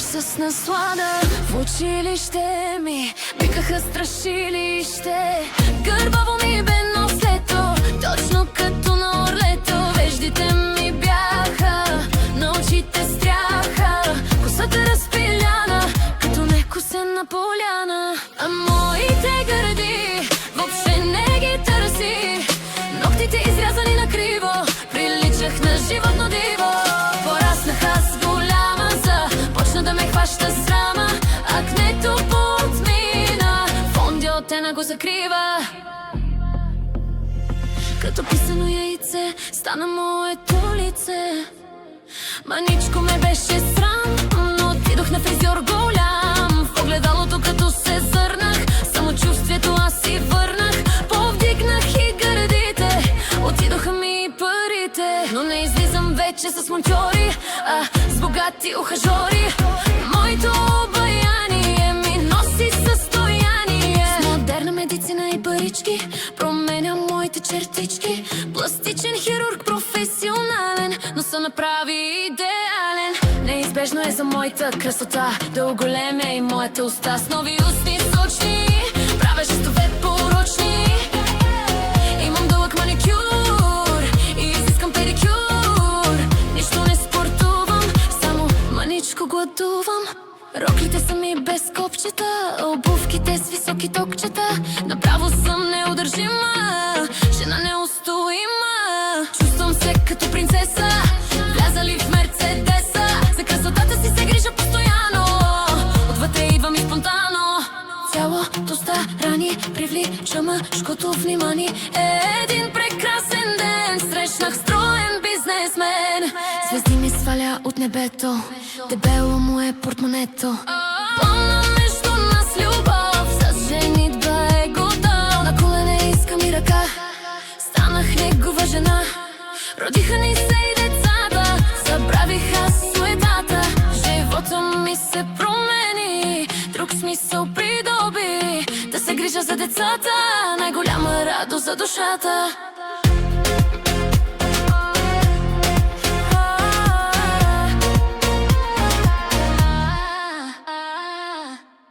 с наслада. В училище ми викаха страшилище. Гърбаво ми бе нослето, точно като на орлето. Веждите ми бяха, на очите стряха, косата разпиляна, като некосена поляна. А моите гърди въобще не ги търси, ногтите изрязани на криво, приличах на животно диво. Пораснах аз голяма, започна да ме хваща срама. Акнето подмина, фондио оттена го закрива. Като писано яйце стана моето лице. Маничко ме беше срам, но отидох на фризьор голям. В огледалото като се зърнах, самочувствието аз си върнах. Повдигнах и гърдите, отидоха ми и парите. Но не излизам вече с монтьори, а с богати ухажори. Моето обаяние ми носи състояние. С модерна медицина и парички променям моите чертички. Пластичен хирург, професионален, но се направи идеален. Неизбежно е за моята красота да оголемя и моята уста. С нови устни сочни правя жестове порочни. Имам дълъг маникюр и изискам педикюр. Нищо не спортувам, само маничко гладувам. Роклите са ми без копчета, обувките с високи токчета. Направо съм неудържима, жена неустоима. Чувствам се като принцеса, влязали в Мерцедеса. За красотата си се грижа постоянно, отвътре идвам и спонтанно. Цялото старание привлича мъжкото внимание. Един прекрасен ден срещнах строен бизнесмен. Звезди ми сваля от небето, дебело му е портмонето. Плана между нас любов, с женитба е готов. На колене искам и ръка, станах негова жена. Родиха ни се и децата, забравих аз суетата. Живота ми се промени, друг смисъл придоби. Да се грижа за децата, най-голяма радост за душата.